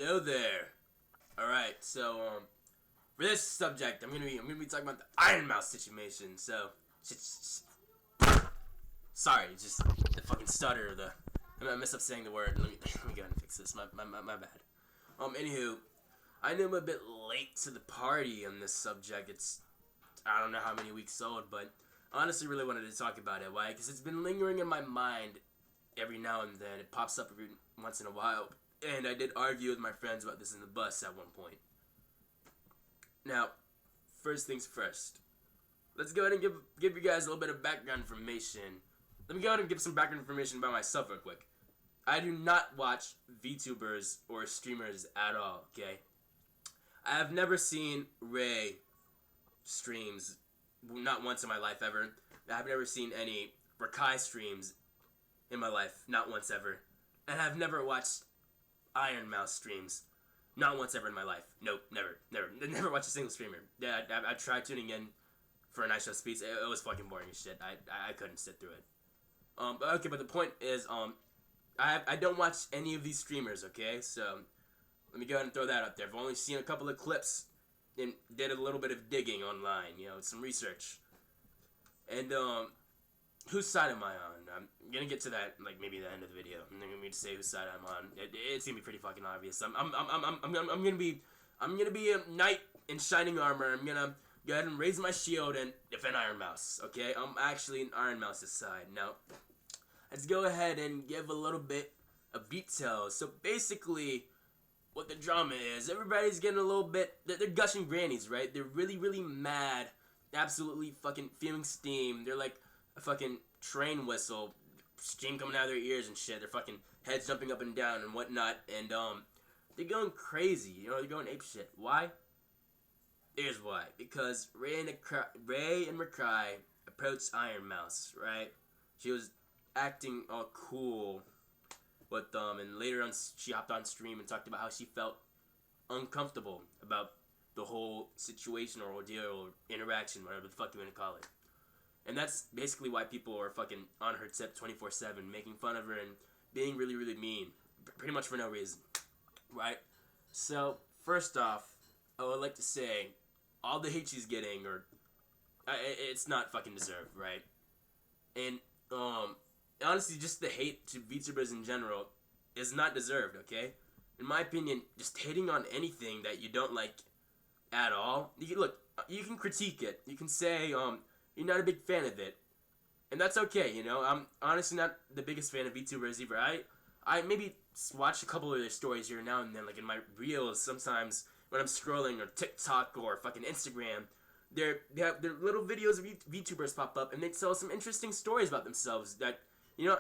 Hello there. All right, so for this subject, I'm gonna be talking about the Ironmouse situation. So, sorry, just the fucking stutter. I messed up saying the word. Let me go ahead and fix this. My bad. Anywho, I know I'm a bit late to the party on this subject. I don't know how many weeks old, but I honestly really wanted to talk about it. Why? Because it's been lingering in my mind every now and then. It pops up every once in a while. And I did argue with my friends about this in the bus at one point. Now, first things first. Let's go ahead and give you guys a little bit of background information. Let me go ahead and give some background information about myself real quick. I do not watch VTubers or streamers at all, okay? I have never seen Ray streams, not once in my life ever. I've never seen any Rakai streams in my life, not once ever. And I've never watched Ironmouse streams, not once ever in my life. Nope, never watched a single streamer. Yeah, I tried tuning in for a nice show speeds. It was fucking boring as shit. I couldn't sit through it. But the point is, I don't watch any of these streamers. Okay, so let me go ahead and throw that out there. I've only seen a couple of clips and did a little bit of digging online. Some research. And whose side am I on? I'm gonna get to that maybe the end of the video. I'm gonna say whose side I'm on. It's gonna be pretty fucking obvious. I'm gonna be a knight in shining armor. I'm gonna go ahead and raise my shield and defend Ironmouse. Okay, I'm actually in Ironmouse's side. Now, let's go ahead and give a little bit of details. So basically, what the drama is, everybody's getting a little bit. They're gushing grannies, right? They're really mad, absolutely fucking feeling steam. They're like a fucking train whistle, steam coming out of their ears and shit. Their fucking heads jumping up and down and whatnot, and they're going crazy. They're going ape shit. Why? Here's why. Because Ray and Rakai approached Ironmouse, right? She was acting all cool with them, and later on she hopped on stream and talked about how she felt uncomfortable about the whole situation or ordeal or interaction, whatever the fuck you want to call it. And that's basically why people are fucking on her tip 24/7, making fun of her and being really mean, pretty much for no reason, right? So first off, I would like to say, all the hate she's getting, it's not fucking deserved, right? And honestly, just the hate to VTubers in general is not deserved, okay? In my opinion, just hating on anything that you don't like at all, you can critique it. You can say, you're not a big fan of it. And that's okay, I'm honestly not the biggest fan of VTubers either. I maybe watch a couple of their stories here and now and then, like in my reels sometimes when I'm scrolling, or TikTok or fucking Instagram. They have their little videos of VTubers pop up and they tell some interesting stories about themselves that,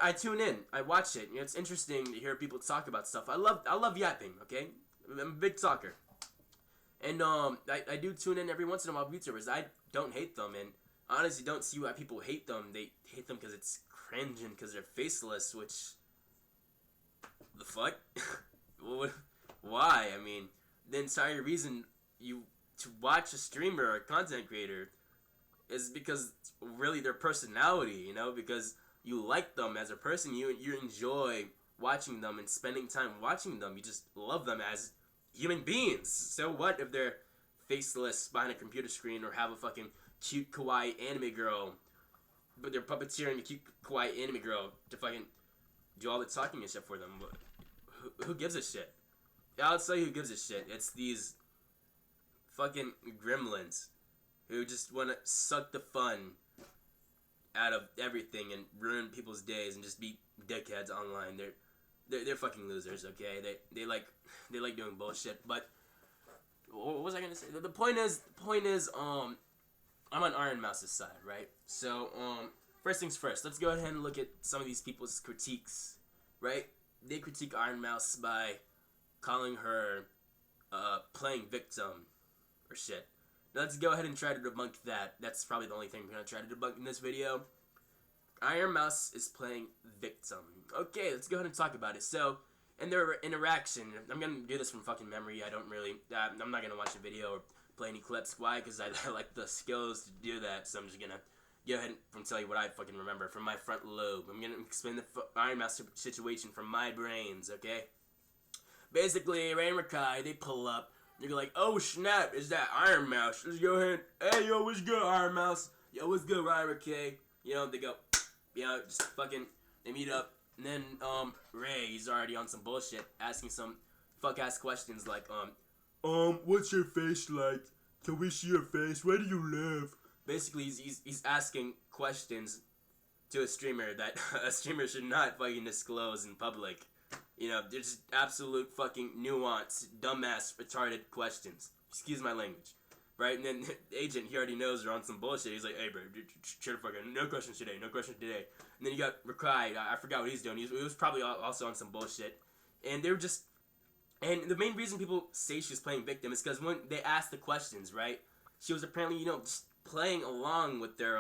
I tune in, I watch it. It's interesting to hear people talk about stuff. I love yapping, okay? I'm a big talker. And I do tune in every once in a while with VTubers. I don't hate them, and honestly don't see why people hate them. They hate them because it's cringe and because they're faceless, which, the fuck? Why? I mean, the entire reason to watch a streamer or a content creator is because really their personality, because you like them as a person, you enjoy watching them and spending time watching them. You just love them as human beings. So what if they're faceless behind a computer screen or have a fucking cute kawaii anime girl, but they're puppeteering a cute kawaii anime girl to fucking do all the talking and shit for them? Who gives a shit? I'll tell you who gives a shit. It's these fucking gremlins who just want to suck the fun out of everything and ruin people's days and just be dickheads online. They're fucking losers, okay? They like doing bullshit. But what was I gonna say? The point is I'm on Ironmouse's side, right? So first things first, let's go ahead and look at some of these people's critiques, right? They critique Ironmouse by calling her playing victim or shit. Now let's go ahead and try to debunk that. That's probably the only thing we're going to try to debunk in this video. Ironmouse is playing victim. Okay, let's go ahead and talk about it. So, in their interaction, I'm going to do this from fucking memory. I'm not going to watch a video or play any clips. Why? Because I like the skills to do that. So I'm just going to go ahead and tell you what I fucking remember from my front lobe. I'm going to explain the Ironmouse situation from my brains, okay? Basically, Ray and Rakai, they pull up. You're like, oh snap, is that Ironmouse? Let's go ahead. Hey, yo, what's good, Ironmouse? Yo, what's good, Ryan Rakai? You know, they go, you know, just fucking, they meet up. And then, Ray, he's already on some bullshit, asking some fuck-ass questions like, what's your face like? Can we see your face? Where do you live? Basically, he's asking questions to a streamer that a streamer should not fucking disclose in public. You know, they're just absolute fucking nuanced, dumbass, retarded questions. Excuse my language. Right? And then the agent, he already knows they're on some bullshit. He's like, hey, bro, shut the fuck up. No questions today. No questions today. And then you got Rakai. I forgot what he's doing. He was probably also on some bullshit. And they were just... And the main reason people say she was playing victim is because when they asked the questions, right? She was apparently, you know, just playing along with their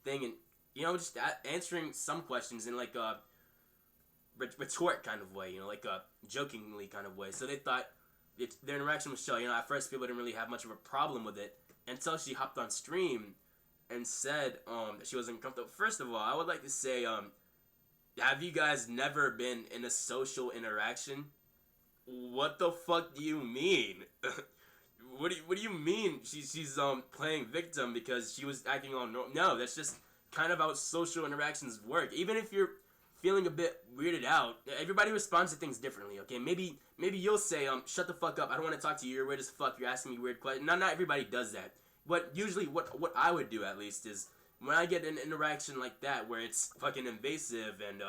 thing and, you know, just answering some questions in, like, a retort kind of way, you know, like a jokingly kind of way. So they thought their interaction was chill. You know, at first people didn't really have much of a problem with it until she hopped on stream and said that she wasn't comfortable. First of all, I would like to say, have you guys never been in a social interaction? What the fuck do you mean? What do you mean she's playing victim because she was acting all normal? No, that's just kind of how social interactions work. Even if you're feeling a bit weirded out, everybody responds to things differently, okay? Maybe you'll say, shut the fuck up, I don't want to talk to you, you're weird as fuck, you're asking me weird questions. Not everybody does that. But usually what I would do, at least, is when I get an interaction like that where it's fucking invasive and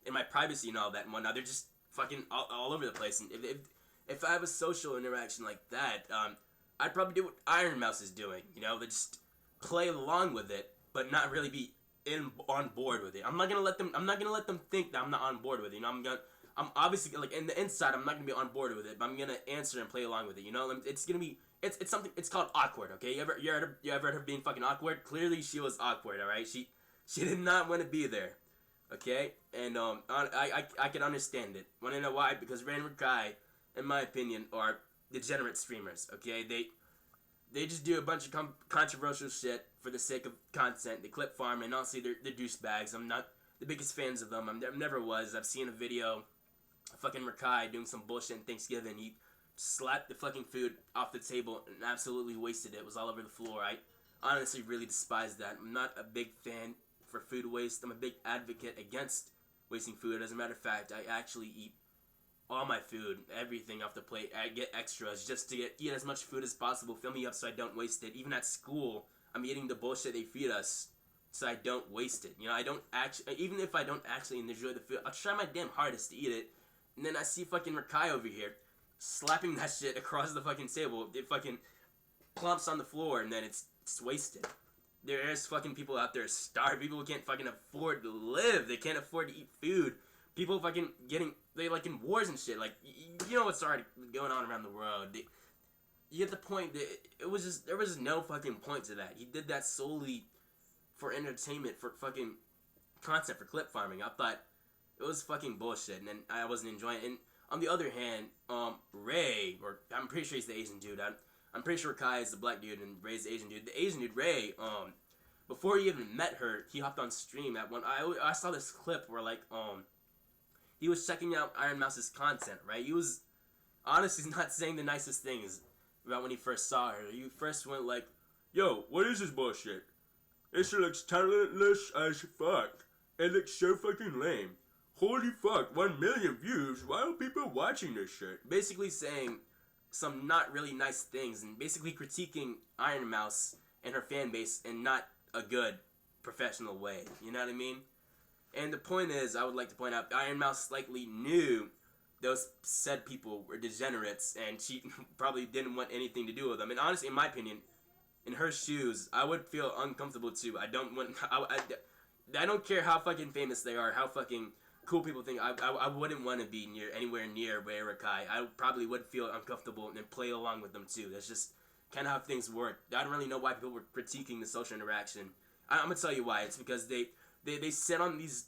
in my privacy and all that and whatnot, they're just fucking all over the place. And if I have a social interaction like that, I'd probably do what Ironmouse is doing, you know? They just play along with it, but not really be on board with it. I'm not gonna let them think that I'm not on board with it. You know, I'm obviously, like, in the inside, I'm not gonna be on board with it, but I'm gonna answer and play along with it. You know, it's gonna be, it's something. It's called awkward. Okay, you ever heard her being fucking awkward? Clearly, she was awkward. All right, she did not want to be there. Okay, and I can understand it. Want to know why? Because Ray and Rakai, in my opinion, are degenerate streamers. Okay, they just do a bunch of controversial shit for the sake of content. They clip farm, and honestly, they're douchebags. I'm not the biggest fans of them. I never was. I've seen a video of fucking Rakai doing some bullshit on Thanksgiving. He slapped the fucking food off the table and absolutely wasted it. It was all over the floor. I honestly really despise that. I'm not a big fan for food waste. I'm a big advocate against wasting food. As a matter of fact, I actually eat all my food, everything off the plate. I get extras just to eat as much food as possible. Fill me up so I don't waste it. Even at school, I'm eating the bullshit they feed us so I don't waste it. You know, I don't actually, even if I don't actually enjoy the food, I'll try my damn hardest to eat it. And then I see fucking Rakai over here slapping that shit across the fucking table. It fucking plumps on the floor and then it's wasted. There's fucking people out there starving. People who can't fucking afford to live. They can't afford to eat food. People fucking they like in wars and shit. Like, you know what's already going on around the world. You get the point that there was no fucking point to that. He did that solely for entertainment, for fucking content, for clip farming. I thought it was fucking bullshit, and I wasn't enjoying it. And on the other hand, Ray, or I'm pretty sure he's the Asian dude. I'm pretty sure Kai is the black dude and Ray's the Asian dude. The Asian dude, Ray, before he even met her, he hopped on stream at one. I saw this clip where like he was checking out Ironmouse's content, right? He was honestly not saying the nicest things about when he first saw her. He first went like, yo, what is this bullshit? This looks talentless as fuck. It looks so fucking lame. Holy fuck, 1 million views? Why are people watching this shit? Basically saying some not really nice things and basically critiquing Ironmouse and her fan base in not a good professional way. You know what I mean? And the point is, I would like to point out, Ironmouse likely knew those said people were degenerates, and she probably didn't want anything to do with them. And honestly, in my opinion, in her shoes, I would feel uncomfortable too. I don't care how fucking famous they are, how fucking cool people think. I wouldn't want to be anywhere near Ray Rakai. I probably would feel uncomfortable and play along with them too. That's just kind of how things work. I don't really know why people were critiquing the social interaction. I'm gonna tell you why. It's because they sit on these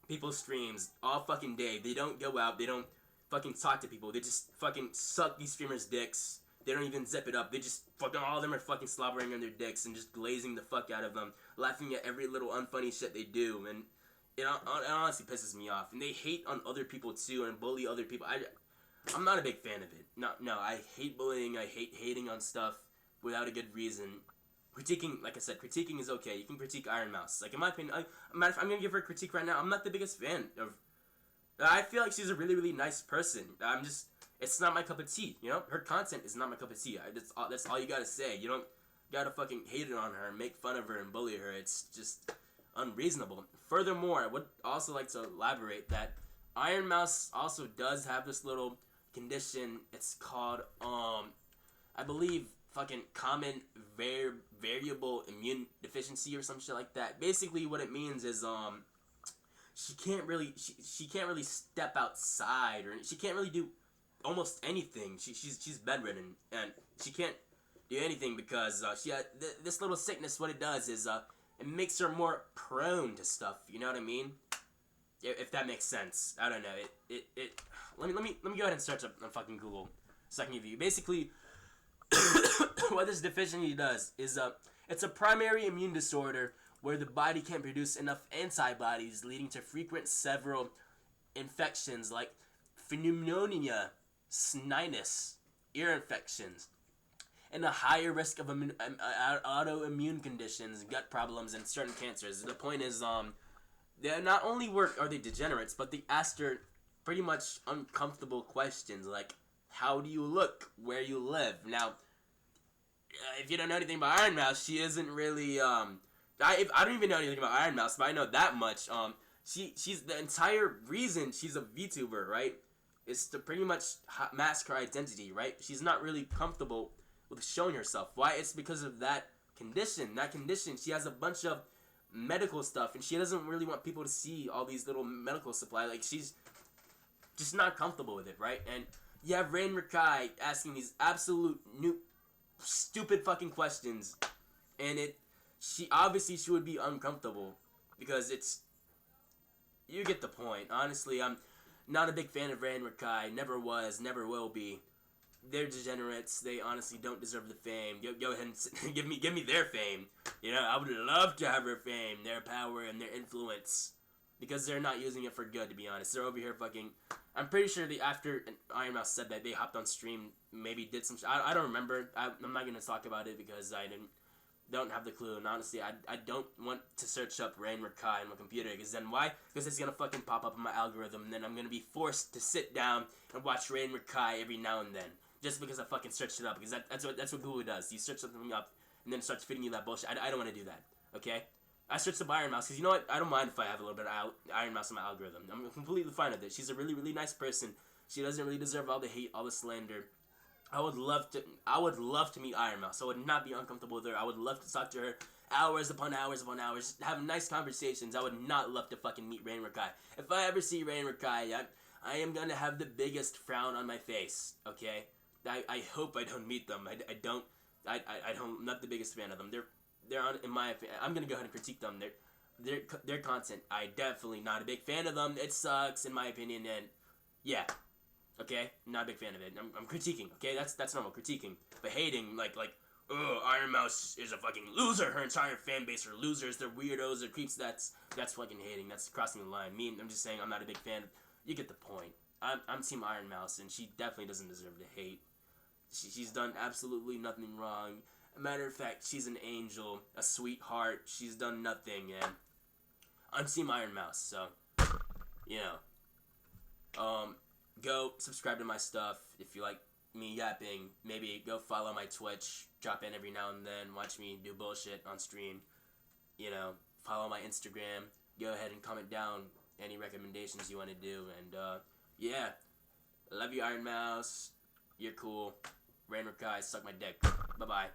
people's streams all fucking day. They don't go out. They don't fucking talk to people. They just fucking suck these streamers' dicks. They don't even zip it up. They just fucking, all of them are fucking slobbering on their dicks and just glazing the fuck out of them, laughing at every little unfunny shit they do, and it honestly pisses me off. And they hate on other people too and bully other people. I'm not a big fan of it. No, I hate bullying. I hate hating on stuff without a good reason. Critiquing, like I said, critiquing is okay. You can critique Ironmouse. Like, in my opinion, I'm gonna give her a critique right now. I'm not the biggest fan of. I feel like she's a really, really nice person. It's not my cup of tea. You know, her content is not my cup of tea. That's all you gotta say. You don't gotta fucking hate it on her, make fun of her, and bully her. It's just unreasonable. Furthermore, I would also like to elaborate that Ironmouse also does have this little condition. It's called I believe fucking common variable immune deficiency or some shit like that. Basically, what it means is she can't really step outside, or she can't really do almost anything. She's bedridden, and she can't do anything because she had this little sickness. What it does is it makes her more prone to stuff. You know what I mean? If that makes sense. I don't know. Let me go ahead and search up on fucking Google so I can give you basically what this deficiency does is it's a primary immune disorder where the body can't produce enough antibodies, leading to frequent several infections like pneumonia, sinus, ear infections, and a higher risk of autoimmune conditions, gut problems, and certain cancers. The point is, they not only are they degenerates, but they ask her pretty much uncomfortable questions like, how do you look where you live? Now, if you don't know anything about Ironmouse, she isn't really, I don't even know anything about Ironmouse, but I know that much. She's the entire reason she's a VTuber, right? Is to pretty much mask her identity, right? She's not really comfortable with showing herself. Why? It's because of that condition. That condition, she has a bunch of medical stuff, and she doesn't really want people to see all these little medical supply. Like, she's just not comfortable with it, right? And you have Rain Rakai asking these absolute new stupid fucking questions, and she would be uncomfortable because you get the point. Honestly, I'm not a big fan of Rain Rakai. Never was, never will be. They're degenerates. They honestly don't deserve the fame. Go ahead and give me their fame. You know, I would love to have their fame, their power, and their influence, because they're not using it for good. To be honest, they're over here fucking. I'm pretty sure after Ironmouse said that, they hopped on stream, maybe did some. I don't remember. I'm not gonna talk about it because I don't have the clue. And honestly, I don't want to search up Rain Rakai on my computer, because then why? Because it's gonna fucking pop up in my algorithm, and then I'm gonna be forced to sit down and watch Rain Rakai every now and then, just because I fucking searched it up. Because that's what Google does. You search something up and then it starts feeding you that bullshit. I don't want to do that. Okay. I searched up Ironmouse because, you know what? I don't mind if I have a little bit of Ironmouse in my algorithm. I'm completely fine with it. She's a really, really nice person. She doesn't really deserve all the hate, all the slander. I would love to meet Ironmouse. I would not be uncomfortable with her. I would love to talk to her hours upon hours upon hours, have nice conversations. I would not love to fucking meet Rain Rakai. If I ever see Rain Rakai, I am gonna have the biggest frown on my face. Okay. I hope I don't meet them. I'm not the biggest fan of them. They're on, in my opinion, I'm gonna go ahead and critique them. Their content, I definitely not a big fan of them. It sucks in my opinion, and yeah, okay, not a big fan of it. I'm critiquing, okay, that's normal, critiquing, but hating like oh, Ironmouse is a fucking loser. Her entire fan base are losers. They're weirdos. They're creeps. That's fucking hating. That's crossing the line. I'm just saying I'm not a big fan. You get the point. I'm Team Ironmouse, and she definitely doesn't deserve to hate. She's done absolutely nothing wrong. Matter of fact, she's an angel, a sweetheart. She's done nothing, and I'm Team Ironmouse. So, you know, go subscribe to my stuff if you like me yapping. Maybe go follow my Twitch. Drop in every now and then. Watch me do bullshit on stream. You know, follow my Instagram. Go ahead and comment down any recommendations you want to do. And yeah, love you, Ironmouse. You're cool. Rain Rakai, suck my dick. Bye-bye.